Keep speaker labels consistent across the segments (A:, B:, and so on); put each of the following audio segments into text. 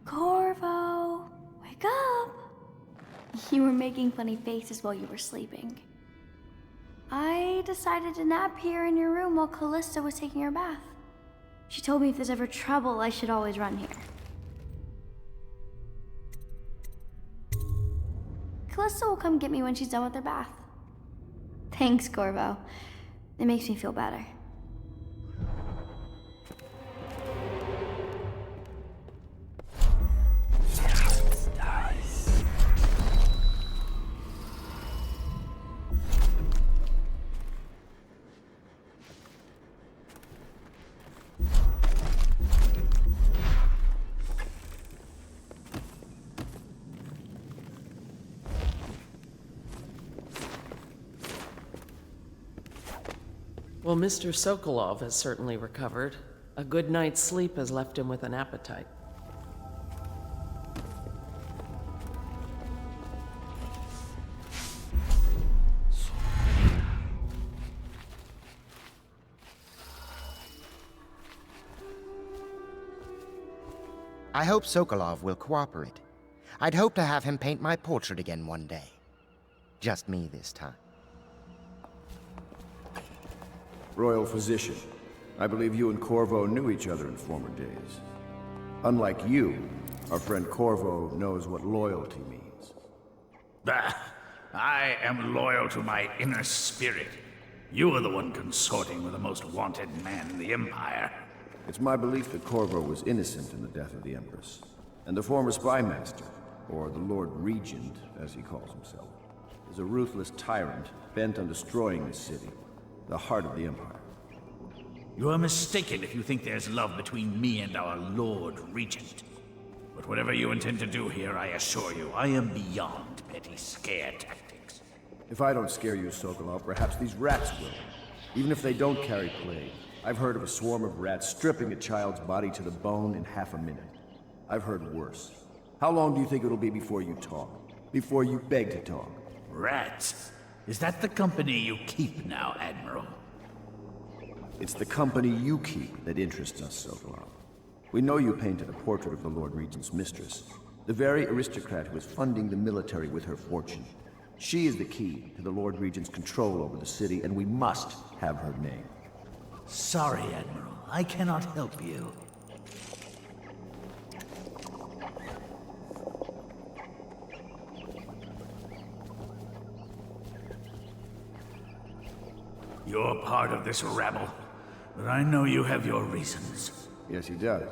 A: Corvo, wake up! You were making funny faces while you were sleeping. I decided to nap here in your room while Callista was taking her bath. She told me if there's ever trouble, I should always run here. Callista will come get me when she's done with her bath. Thanks, Corvo. It makes me feel better.
B: Well, Mr. Sokolov has certainly recovered. A good night's sleep has left him with an appetite.
C: I hope Sokolov will cooperate. I'd hope to have him paint my portrait again one day. Just me this time.
D: Royal Physician, I believe you and Corvo knew each other in former days. Unlike you, our friend Corvo knows what loyalty means.
E: Bah! I am loyal to my inner spirit. You are the one consorting with the most wanted man in the Empire.
D: It's my belief that Corvo was innocent in the death of the Empress, and the former spy master, or the Lord Regent, as he calls himself, is a ruthless tyrant bent on destroying this city, the heart of the Empire.
E: You are mistaken if you think there's love between me and our Lord Regent. But whatever you intend to do here, I assure you, I am beyond petty scare tactics.
D: If I don't scare you, Sokolov, perhaps these rats will. Even if they don't carry plague, I've heard of a swarm of rats stripping a child's body to the bone in half a minute. I've heard worse. How long do you think it'll be before you talk? Before you beg to talk?
E: Rats? Is that the company you keep now, Admiral?
D: It's the company you keep that interests us, Sokolov. We know you painted a portrait of the Lord Regent's mistress, the very aristocrat who is funding the military with her fortune. She is the key to the Lord Regent's control over the city, and we must have her name.
E: Sorry, Admiral. I cannot help you. You're part of this rabble, but I know you have your reasons.
D: Yes, he does.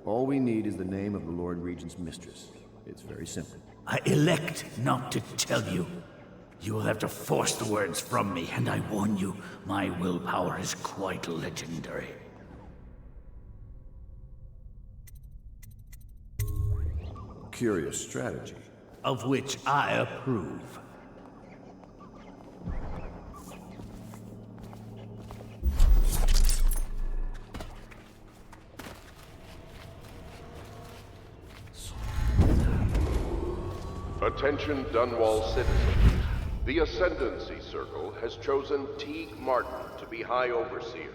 D: All we need is the name of the Lord Regent's mistress. It's very simple.
E: I elect not to tell you. You will have to force the words from me, and I warn you, my willpower is quite legendary.
D: Curious strategy.
E: Of which I approve.
F: Attention Dunwall citizens. The Ascendancy Circle has chosen Teague Martin to be High Overseer.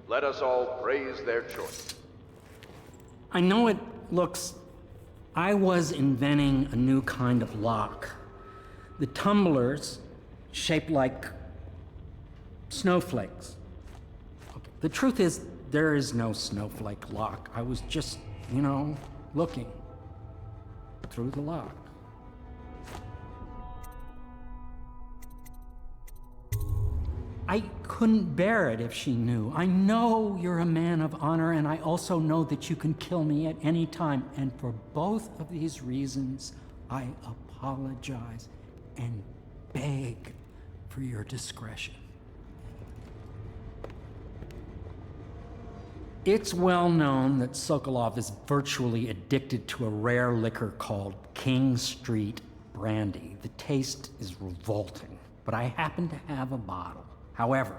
F: Let us all praise their choice.
G: I know it looks... I was inventing a new kind of lock. The tumblers, shaped like snowflakes. Okay. The truth is, there is no snowflake lock. I was just, looking through the lock. I couldn't bear it if she knew. I know you're a man of honor, and I also know that you can kill me at any time. And for both of these reasons, I apologize and beg for your discretion. It's well known that Sokolov is virtually addicted to a rare liquor called King Street Brandy. The taste is revolting, but I happen to have a bottle. However,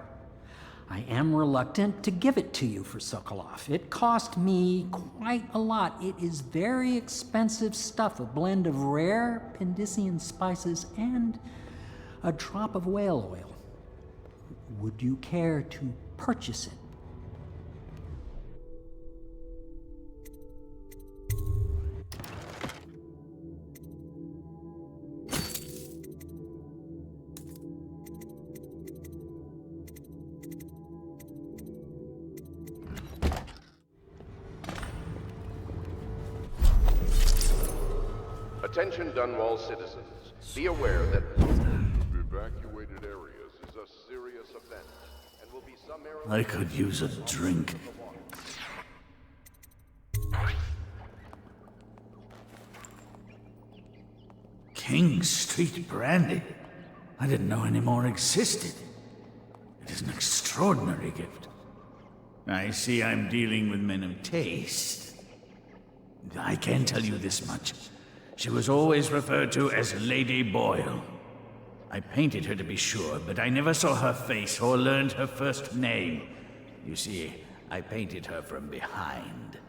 G: I am reluctant to give it to you for Sokolov. It cost me quite a lot. It is very expensive stuff, a blend of rare Pendician spices and a drop of whale oil. Would you care to purchase it?
F: Attention Dunwall citizens. Be aware that evacuated areas is a serious offense and will be summarily...
E: I could use a drink. King Street brandy? I didn't know any more existed. It is an extraordinary gift. I see I'm dealing with men of taste. I can tell you this much. She was always referred to as Lady Boyle. I painted her to be sure, but I never saw her face or learned her first name. You see, I painted her from behind.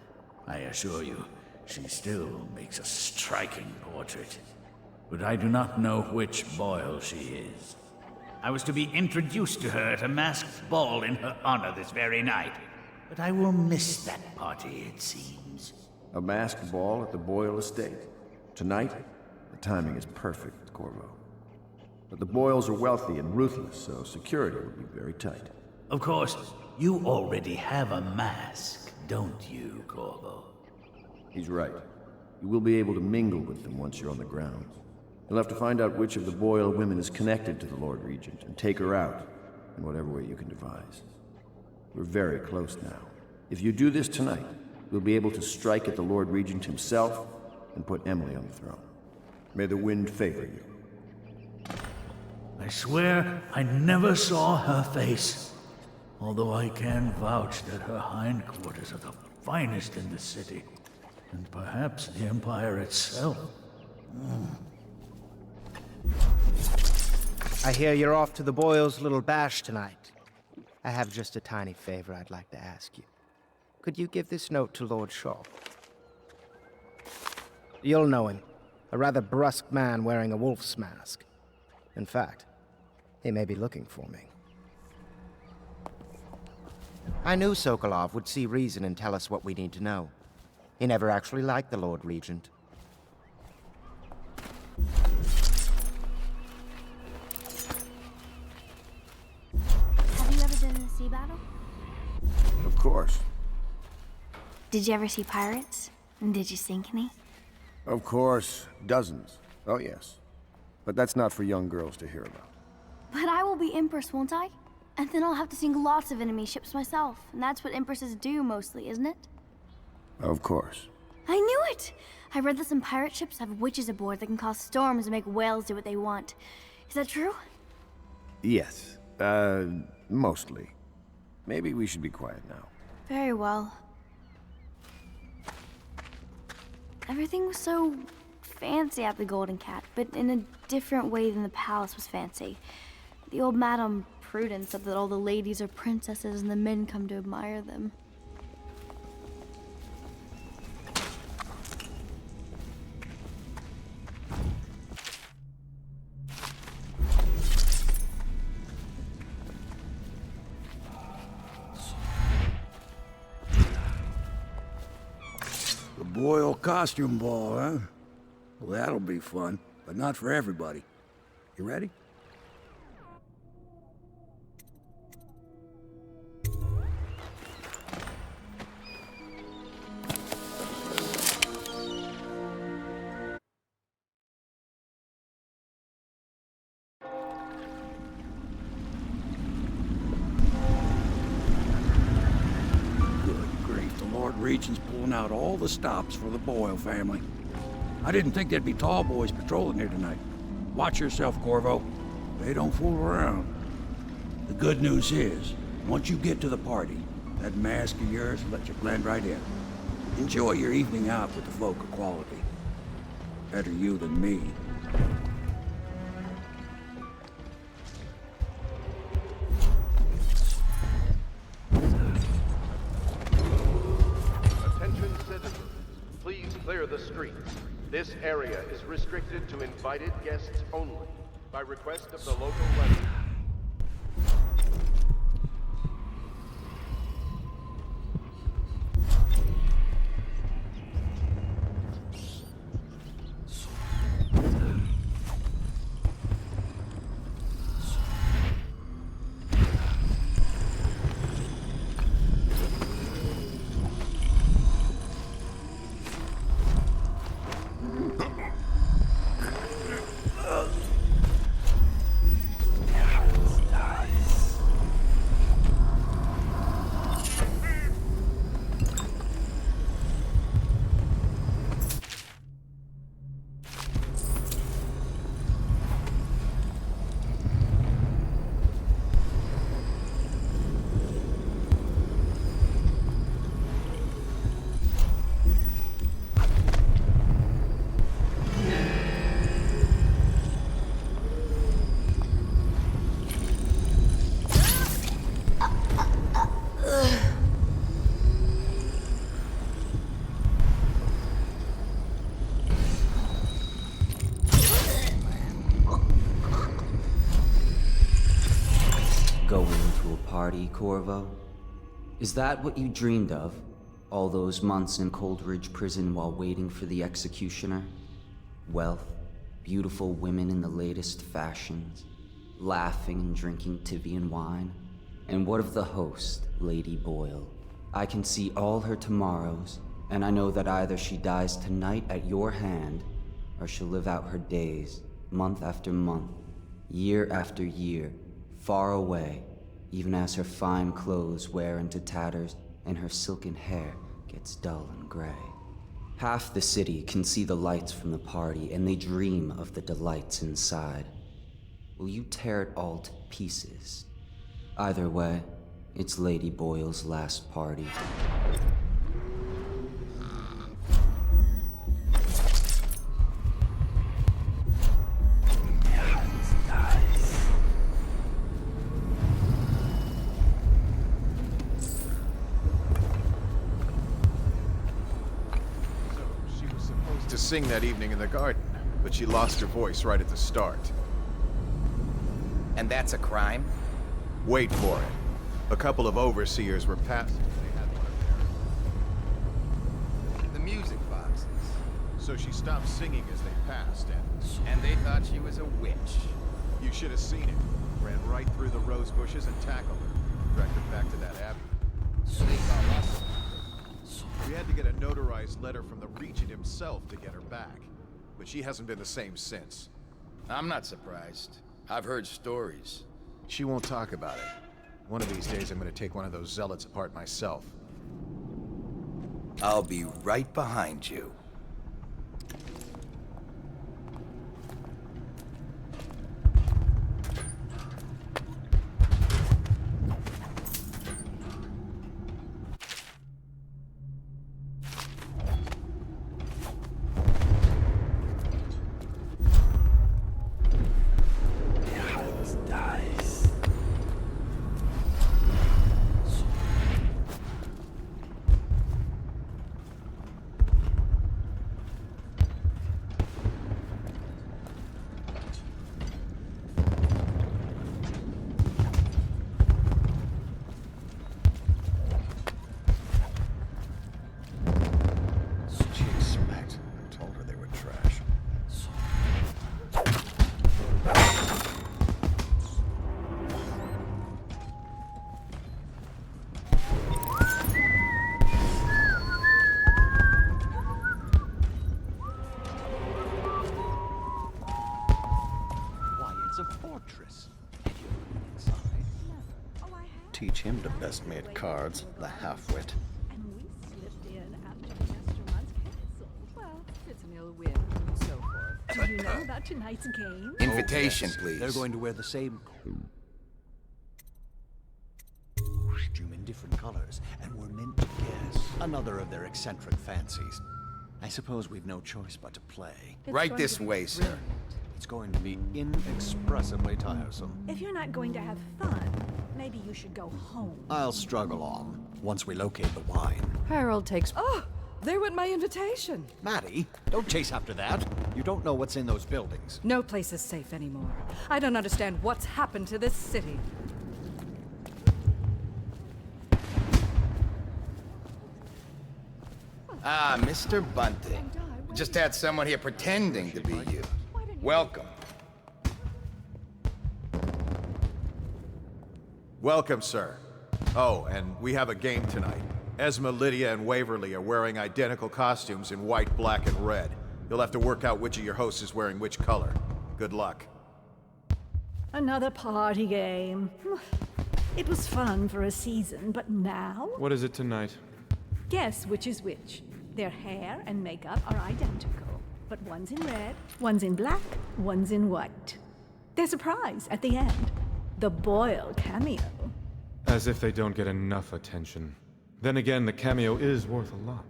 E: I assure you, she still makes a striking portrait. But I do not know which Boyle she is. I was to be introduced to her at a masked ball in her honor this very night. But I will miss that party, it seems.
D: A masked ball at the Boyle estate. Tonight, the timing is perfect, Corvo. But the Boyles are wealthy and ruthless, so security will be very tight.
E: Of course, you already have a mask, don't you, Corvo?
D: He's right. You will be able to mingle with them once you're on the grounds. You'll have to find out which of the Boyle women is connected to the Lord Regent and take her out in whatever way you can devise. We're very close now. If you do this tonight, we'll be able to strike at the Lord Regent himself and put Emily on the throne. May the wind favor you.
E: I swear I never saw her face. Although I can vouch that her hindquarters are the finest in the city, and perhaps the Empire itself.
C: I hear you're off to the Boyles' little bash tonight. I have just a tiny favor I'd like to ask you. Could you give this note to Lord Shaw? You'll know him. A rather brusque man wearing a wolf's mask. In fact, he may be looking for me. I knew Sokolov would see reason and tell us what we need to know. He never actually liked the Lord Regent.
A: Have you ever been in a sea battle?
D: Of course.
A: Did you ever see pirates? And did you sink any?
D: Of course. Dozens. Oh, yes. But that's not for young girls to hear about.
A: But I will be Empress, won't I? And then I'll have to sink lots of enemy ships myself. And that's what Empresses do mostly, isn't it?
D: Of course.
A: I knew it! I read that some pirate ships have witches aboard that can cause storms and make whales do what they want. Is that true?
D: Yes. Mostly. Maybe we should be quiet now.
A: Very well. Everything was so fancy at the Golden Cat, but in a different way than the palace was fancy. The old Madame Prudence said that all the ladies are princesses and the men come to admire them.
H: The Boyle costume ball, huh? Well, that'll be fun, but not for everybody. You ready? Regent's pulling out all the stops for the Boyle family. I didn't think there'd be tall boys patrolling here tonight. Watch yourself, Corvo. They don't fool around. The good news is, once you get to the party, that mask of yours will let you blend right in. Enjoy your evening out with the folk of quality. Better you than me.
F: Clear the streets. This area is restricted to invited guests only, by request of the local resident.
I: Corvo? Is that what you dreamed of? All those months in Coldridge Prison while waiting for the executioner? Wealth, beautiful women in the latest fashions, laughing and drinking Tivian wine? And what of the host, Lady Boyle? I can see all her tomorrows, and I know that either she dies tonight at your hand, or she'll live out her days, month after month, year after year, far away, even as her fine clothes wear into tatters and her silken hair gets dull and gray. Half the city can see the lights from the party, and they dream of the delights inside. Will you tear it all to pieces? Either way, it's Lady Boyle's last party.
F: To sing that evening in the garden, but she lost her voice right at the start.
J: And that's a crime?
F: Wait for it. A couple of overseers were passing. They had one of their...
J: The music boxes.
F: So she stopped singing as they passed,
J: And they thought she was a witch.
F: you should have seen it. Ran right through the rose bushes and tackled her. Dragged her back to that abbey. We had to get a notarized letter from the Regent himself to get her back. But she hasn't been the same since.
J: I'm not surprised. I've heard stories.
F: She won't talk about it. One of these days I'm gonna take one of those zealots apart myself.
J: I'll be right behind you.
K: Teach him the best-made cards, the half-wit.
L: And we slipped in after Mr. Month's castle. Well, it's an ill wind and so forth. Do you know about tonight's game?
J: Invitation, please.
K: They're going to wear the same costume in different colors, and we're meant to guess another of their eccentric fancies. I suppose we've no choice but to play.
J: Right this way, sir.
K: It's going to be inexpressibly tiresome.
L: If you're not going to have fun, maybe you should go home.
K: I'll struggle on, once we locate the wine.
M: Harold takes... Oh, there went my invitation.
K: Maddie, don't chase after that. You don't know what's in those buildings.
M: No place is safe anymore. I don't understand what's happened to this city.
J: Ah, Mr. Bunting. Just had someone here pretending to be you. Welcome.
F: Welcome, sir. Oh, and we have a game tonight. Esma, Lydia, and Waverly are wearing identical costumes in white, black, and red. You'll have to work out which of your hosts is wearing which color. Good luck.
L: Another party game. It was fun for a season, but now?
N: What is it tonight?
L: Guess which is which. Their hair and makeup are identical, but one's in red, one's in black, one's in white. There's a prize at the end. The Boyle cameo.
N: As if they don't get enough attention. Then again, the cameo is worth a lot.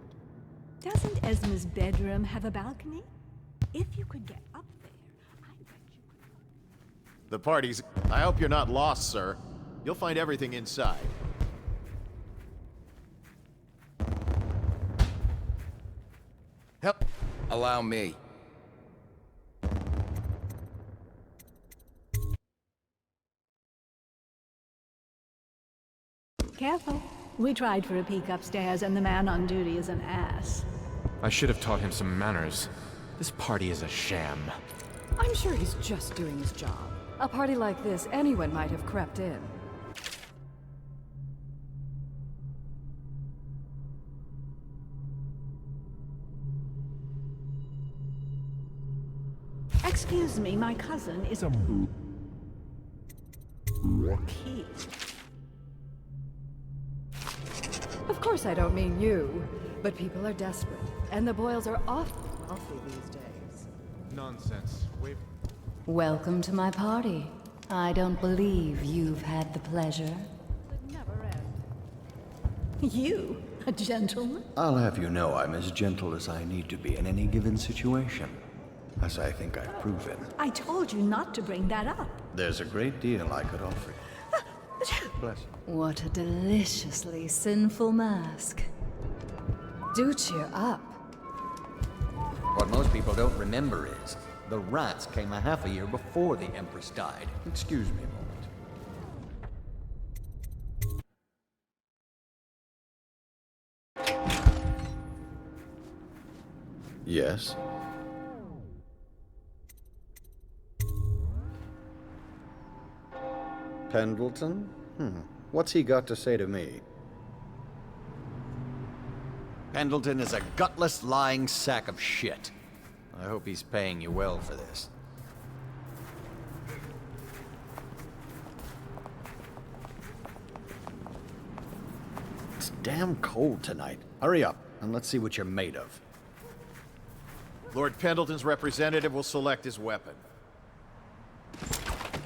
L: Doesn't Esma's bedroom have a balcony? If you could get up there, I bet you could...
F: The party's... I hope you're not lost, sir. You'll find everything inside.
J: Help. Allow me.
L: Careful. We tried for a peek upstairs, and the man on duty is an ass.
N: I should have taught him some manners. This party is a sham.
M: I'm sure he's just doing his job. A party like this, anyone might have crept in.
L: Excuse me, my cousin is a key.
M: Of course I don't mean you, but people are desperate, and the Boyles are awfully wealthy these days.
N: Nonsense. Wait.
O: Welcome to my party. I don't believe you've had the pleasure.
L: You, a gentleman?
K: I'll have you know I'm as gentle as I need to be in any given situation, as I think I've proven.
L: I told you not to bring that up.
K: There's a great deal I could offer you. Bless you.
O: What a deliciously sinful mask. Do cheer up.
K: What most people don't remember is, the rats came a half a year before the Empress died. Excuse me a moment. Yes? Pendleton? What's he got to say to me? Pendleton is a gutless, lying sack of shit. I hope he's paying you well for this. It's damn cold tonight. Hurry up, and let's see what you're made of.
F: Lord Pendleton's representative will select his weapon.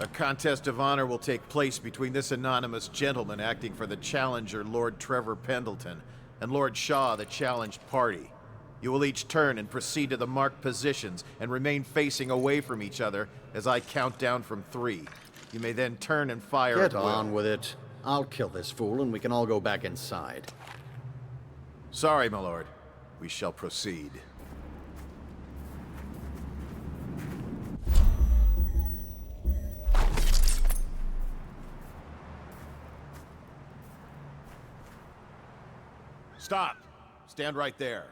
F: A contest of honor will take place between this anonymous gentleman acting for the challenger, Lord Trevor Pendleton, and Lord Shaw, the challenged party. You will each turn and proceed to the marked positions and remain facing away from each other as I count down from 3. You may then turn and fire at
K: Get
F: will.
K: on with it. I'll kill this fool and we can all go back inside.
F: Sorry, my lord. We shall proceed. Stop. Stand right there.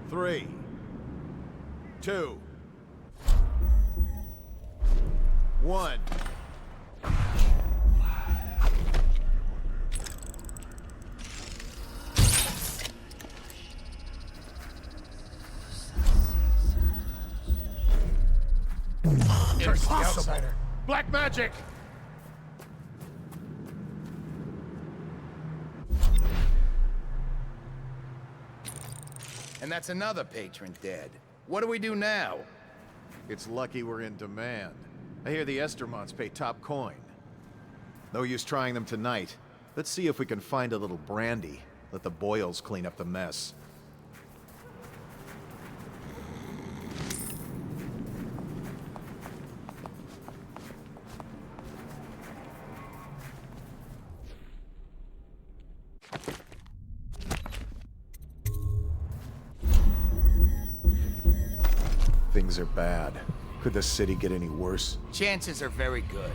F: 3, 2, 1. Impossible! Black magic!
J: And that's another patron dead. What do we do now?
F: It's lucky we're in demand. I hear the Estermonts pay top coin. No use trying them tonight. Let's see if we can find a little brandy. Let the Boyles clean up the mess. Things are bad. Could the city get any worse?
J: Chances are very good.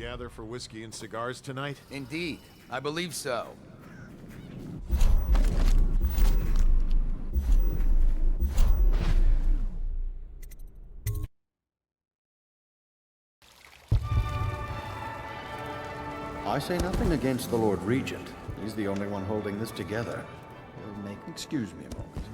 F: gather for whiskey and cigars tonight?
J: Indeed, I believe so.
K: I say nothing against the Lord Regent. He's the only one holding this together. Excuse me a moment.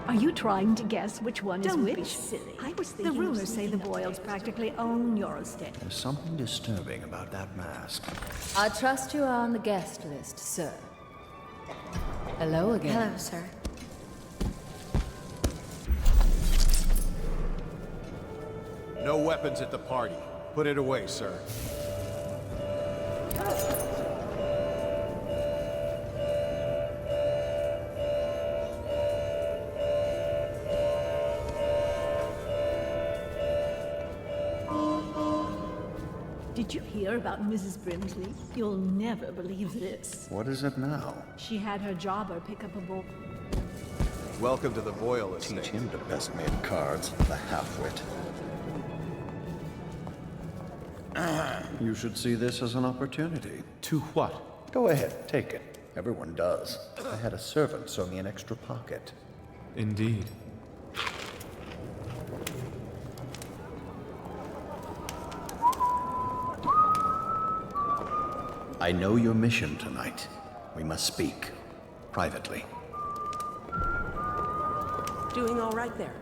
L: Are you trying to guess which one is
M: Don't
L: which?
M: be silly.
L: I was thinking the rumors say the Boyles practically own your estate.
K: There's something disturbing about that mask.
O: I trust you are on the guest list, sir. Hello again.
A: Hello, sir.
F: No weapons at the party. Put it away, sir.
L: Did you hear about Mrs. Brimsley? You'll never believe this.
K: What is it now?
L: She had her jobber pick up a book.
F: Welcome to the Boyle estate.
K: Teach him to best made cards, the half-wit. You should see this as an opportunity.
N: To what?
K: Go ahead, take it. Everyone does. I had a servant sew me an extra pocket.
N: Indeed.
K: I know your mission tonight. We must speak. Privately.
B: Doing all right there.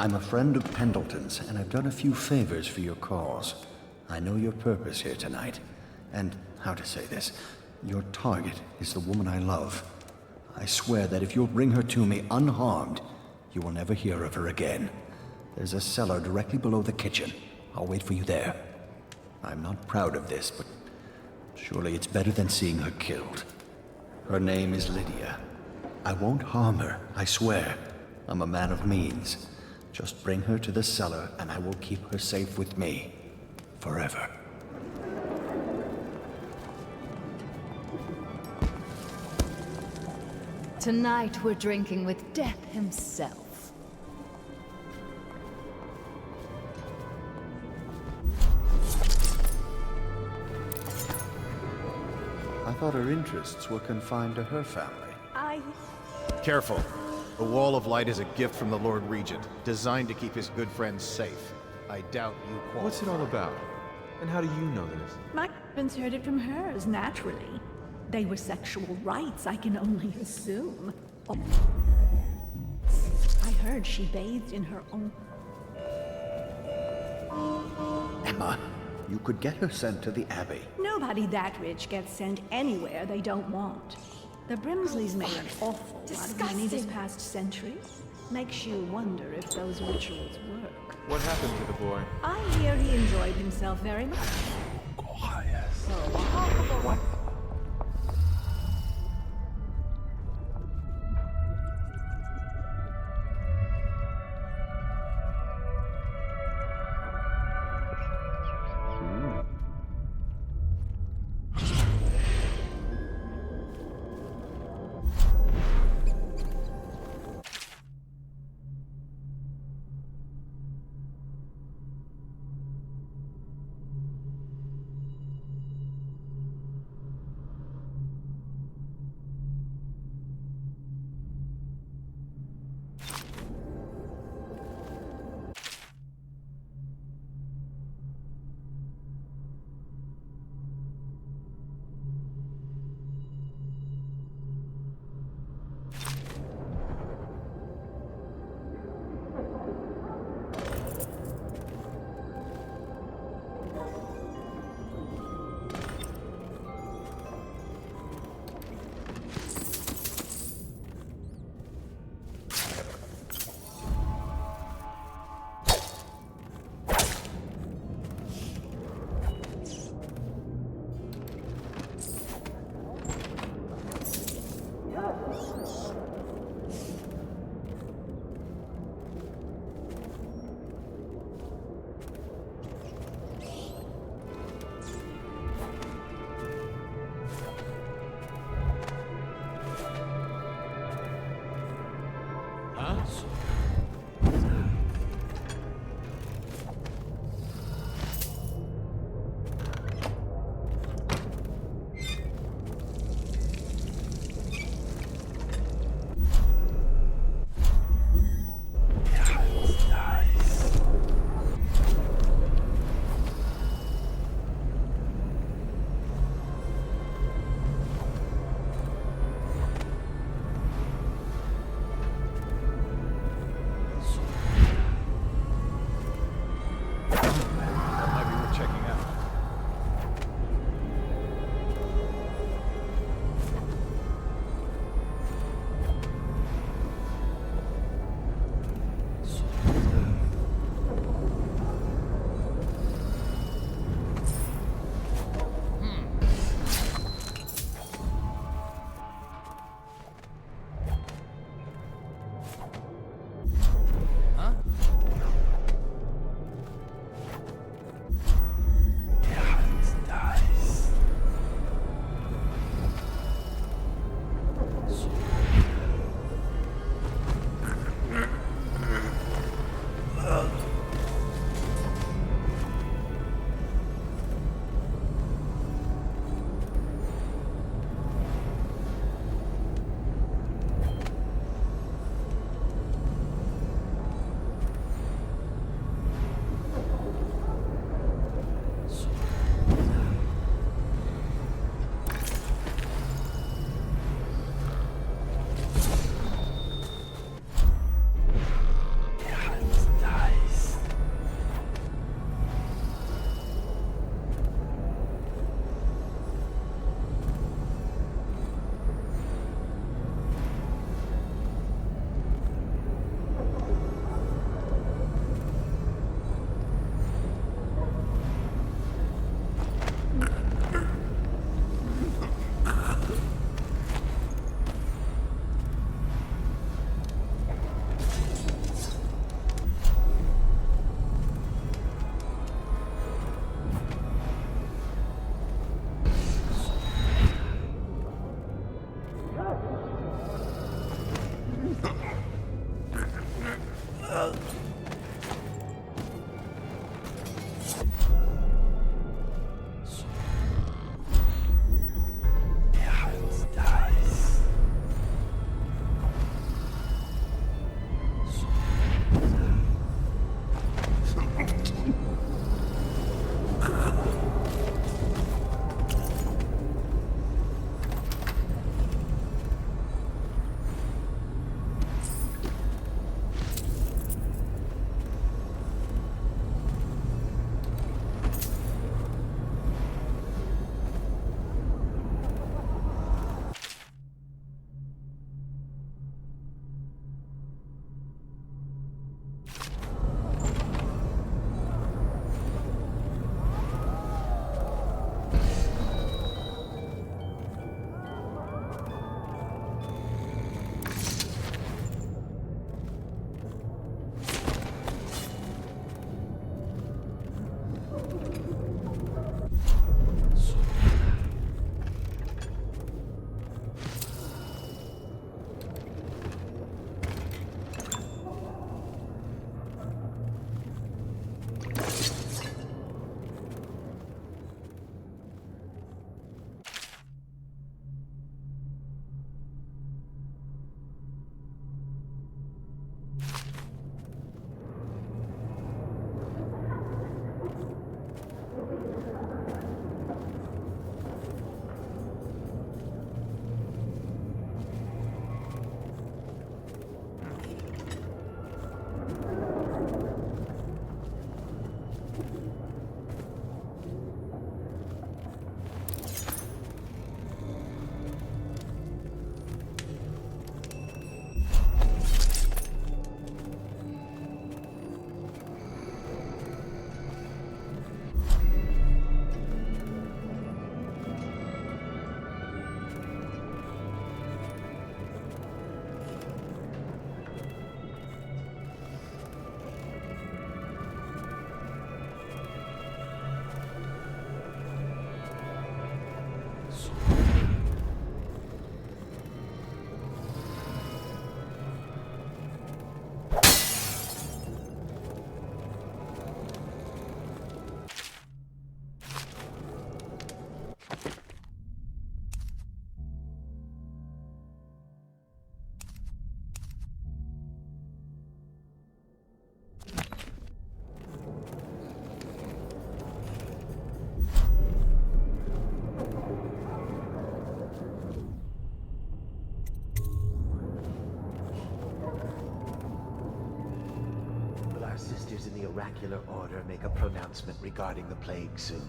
K: I'm a friend of Pendleton's, and I've done a few favors for your cause. I know your purpose here tonight, and how to say this, your target is the woman I love. I swear that if you'll bring her to me unharmed, you will never hear of her again. There's a cellar directly below the kitchen. I'll wait for you there. I'm not proud of this, but surely it's better than seeing her killed. Her name is Lydia. I won't harm her, I swear. I'm a man of means. Just bring her to the cellar, and I will keep her safe with me. Forever.
O: Tonight we're drinking with Death himself.
K: I thought her interests were confined to her family.
F: Careful. The Wall of Light is a gift from the Lord Regent, designed to keep his good friends safe. I doubt you qualify.
N: What's it all about? And how do you know this?
L: My husband's heard it from hers, naturally. They were sexual rights, I can only assume. Oh. I heard she bathed in her own...
K: Emma, you could get her sent to the Abbey.
L: Nobody that rich gets sent anywhere they don't want. The Brimsleys made an awful lot of money this past century. Makes you wonder if those rituals work.
N: What happened to the boy?
L: I hear he enjoyed himself very much.
K: Quiet.
L: What?
P: our sisters in the oracular order make a pronouncement regarding the plague soon.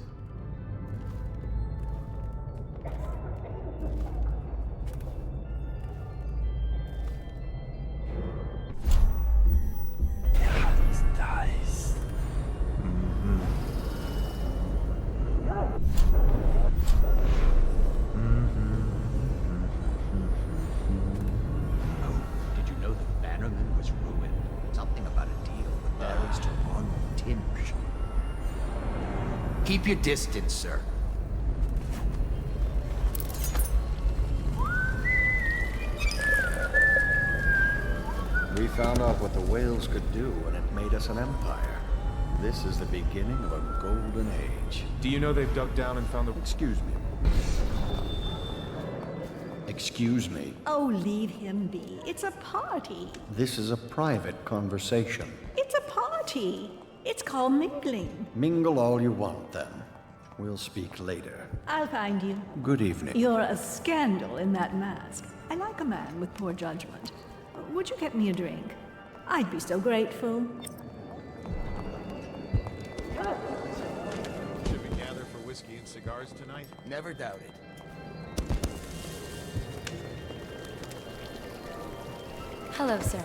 J: It's nice.
P: Did you know the Bannerman was ruined? Something about a deal with Barrister Arnold Tinge.
J: Keep your distance, sir.
K: We found out what the whales could do, and it made us an empire. This is the beginning of a golden age.
N: Do you know they've dug down and found the...
K: Excuse me. Excuse me.
L: Oh, leave him be. It's a party.
K: This is a private conversation.
L: It's a party. It's called mingling.
K: Mingle all you want, then. We'll speak later.
L: I'll find you.
K: Good evening.
L: You're a scandal in that mask. I like a man with poor judgment. Would you get me a drink? I'd be so grateful.
F: Should we gather for whiskey and cigars tonight?
J: Never doubt it.
A: Hello, sir.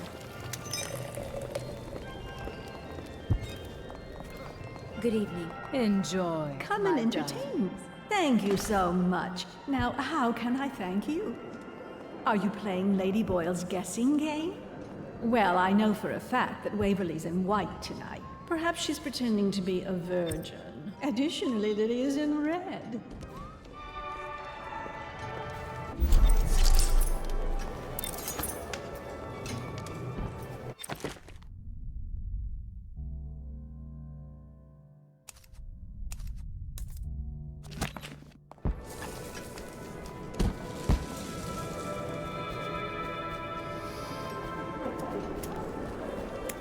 A: Good evening.
O: Enjoy.
L: Come and entertain me. Thank you so much. Now, how can I thank you? Are you playing Lady Boyle's guessing game? Well, I know for a fact that Waverly's in white tonight. Perhaps she's pretending to be a virgin. Additionally, Lydia's in red.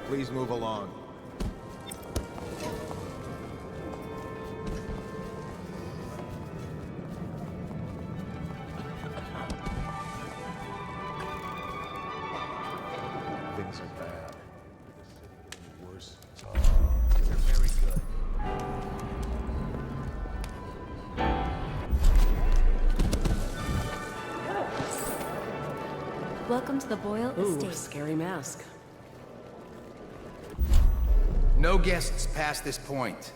F: Please move along. Things are bad. The city getting worse. They're very good.
A: Welcome to the Boyle
B: Ooh,
A: estate.
B: scary mask.
J: No guests past this point.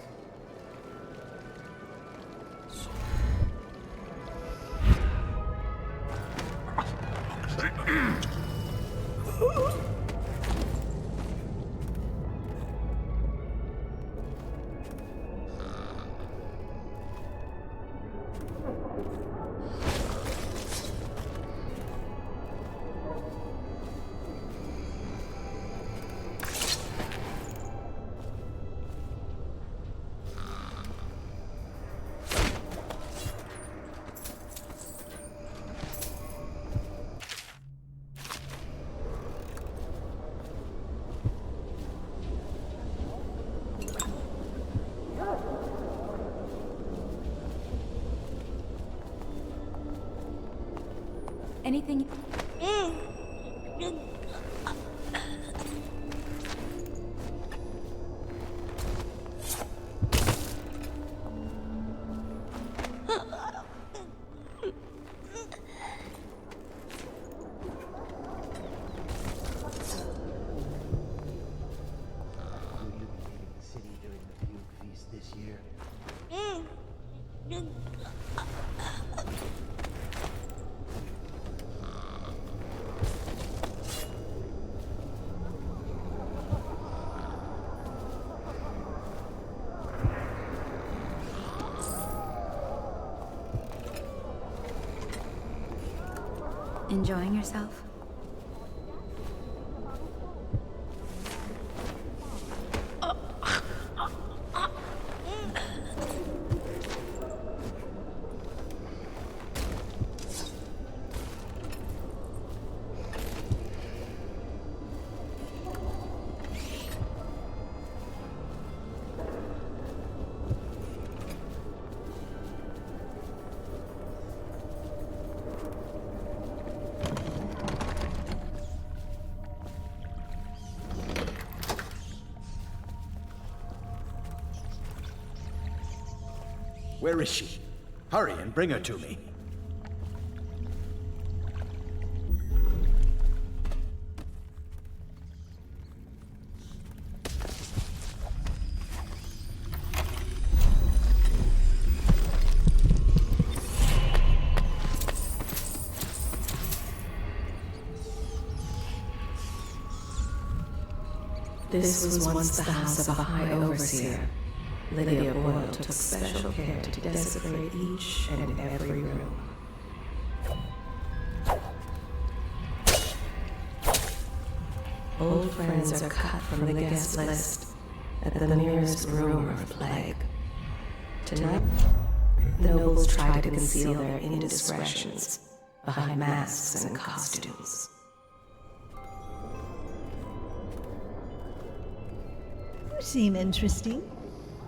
A: Anything?
P: Illuminating the city during the Fugue Feast this year.
A: Enjoying yourself?
K: Where is she? Hurry and bring her to me.
Q: This was once the house of a high overseer. Lydia Boyle took special care to desecrate each and every room. Old friends are cut from the guest list at the merest rumor of plague. Tonight, the nobles try to conceal their indiscretions behind masks and costumes.
L: You seem interesting.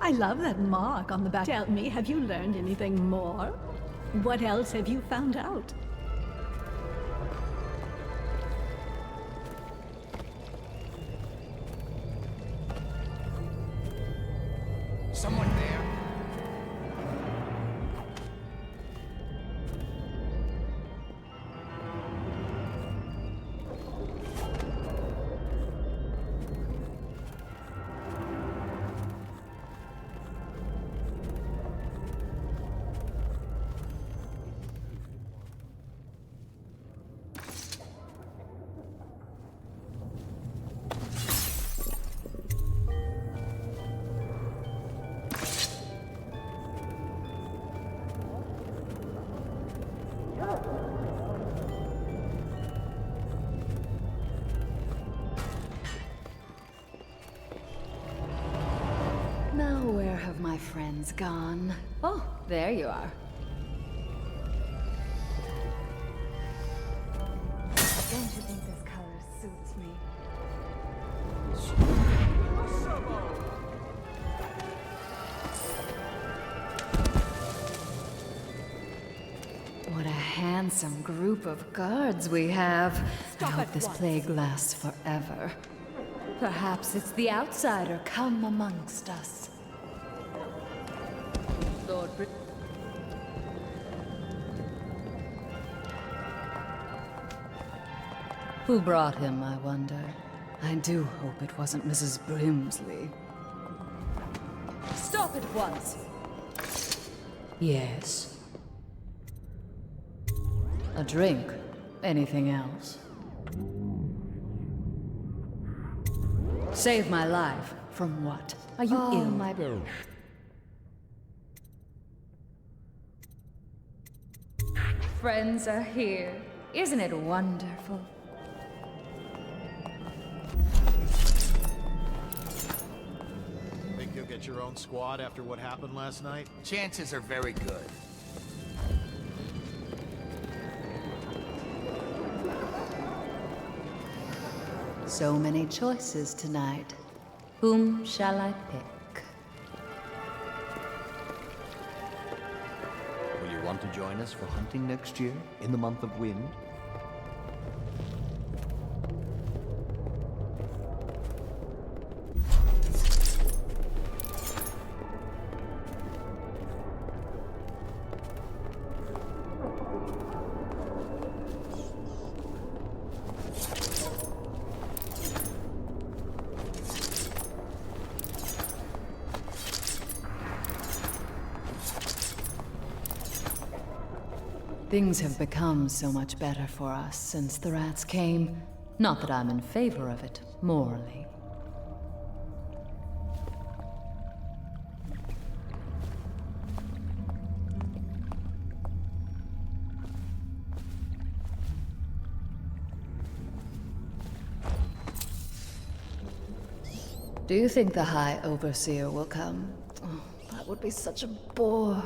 L: I love that mark on the back. Tell me, have you learned anything more? What else have you found out?
J: Someone there?
O: Now where have my friends gone? Oh, there you are. Don't you think this color suits me? What a handsome group of guards we have. I hope this plague lasts forever. Perhaps it's the outsider come amongst us. Lord Brit- Who brought him, I wonder? I do hope it wasn't Mrs. Brimsley. Stop at once! Yes. A drink? Anything else? Save my life. From what? Are you ill? My friends are here. Isn't it wonderful?
F: Think you'll get your own squad after what happened last night?
J: Chances are very good.
O: So many choices tonight. Whom shall I pick?
K: Will you want to join us for hunting next year, in the month of wind?
O: Things have become so much better for us since the rats came. Not that I'm in favor of it, morally. Do you think the High Overseer will come? Oh, that would be such a bore.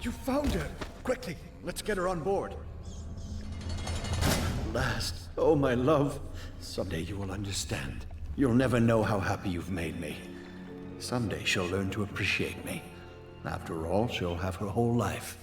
J: You found her!
K: Quickly, let's get her on board. At last, oh my love. Someday you will understand. You'll never know how happy you've made me. Someday she'll learn to appreciate me. After all, she'll have her whole life.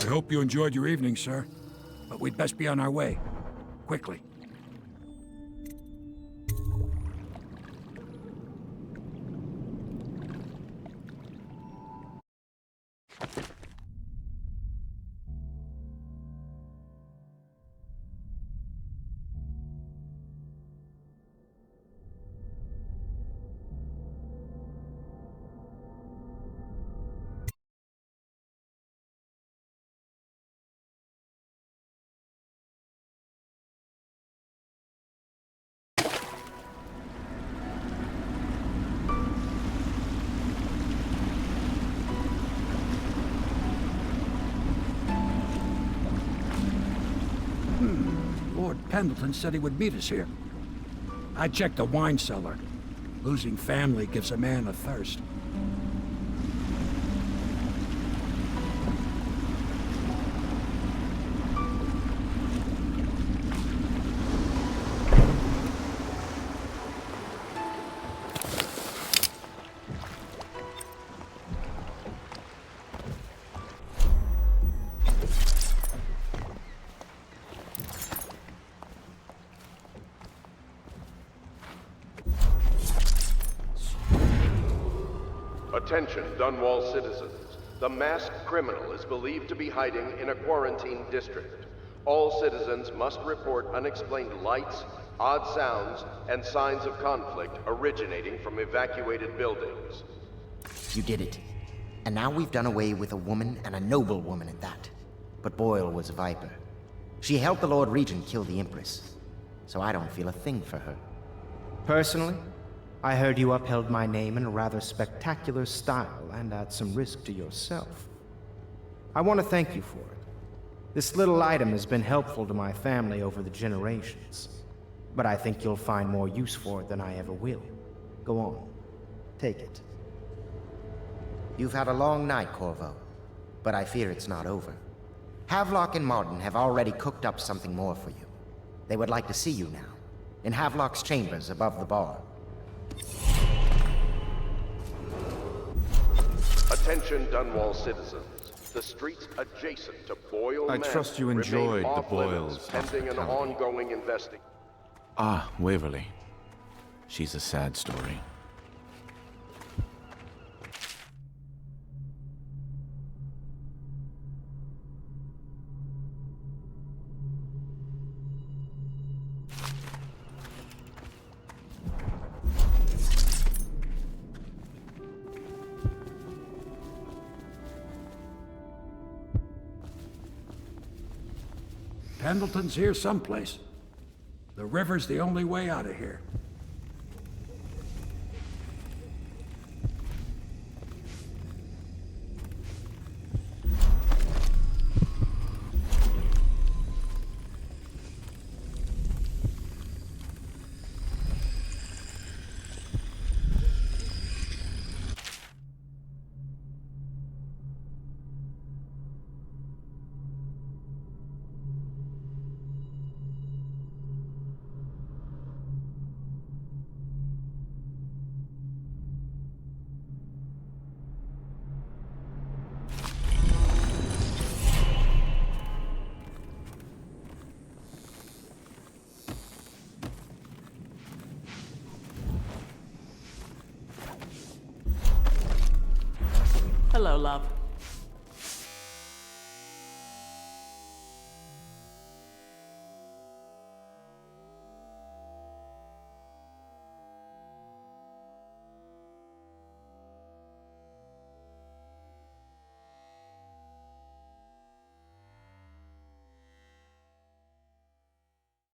H: I hope you enjoyed your evening, sir. But we'd best be on our way. Quickly. Lord Pendleton said he would meet us here. I checked the wine cellar. Losing family gives a man a thirst.
R: Attention, Dunwall citizens. The masked criminal is believed to be hiding in a quarantine district. All citizens must report unexplained lights, odd sounds, and signs of conflict originating from evacuated buildings.
C: You did it. And now we've done away with a woman, and a noble woman at that. But Boyle was a viper. She helped the Lord Regent kill the Empress, so I don't feel a thing for her. Personally, I heard you upheld my name in a rather spectacular style and at some risk to yourself. I want to thank you for it. This little item has been helpful to my family over the generations, but I think you'll find more use for it than I ever will. Go on. Take it. You've had a long night, Corvo, but I fear it's not over. Havelock and Martin have already cooked up something more for you. They would like to see you now, in Havelock's chambers above the bar.
R: Attention Dunwall citizens. The streets adjacent to Boyle
N: I
R: Manor
N: trust you
R: remain
N: enjoyed the
R: off limits
N: Boyles'
R: pending an
N: hospitality.
R: ongoing investigation.
S: Ah, Waverly. She's a sad story.
H: Pendleton's here someplace. The river's the only way out of here.
B: Hello, love.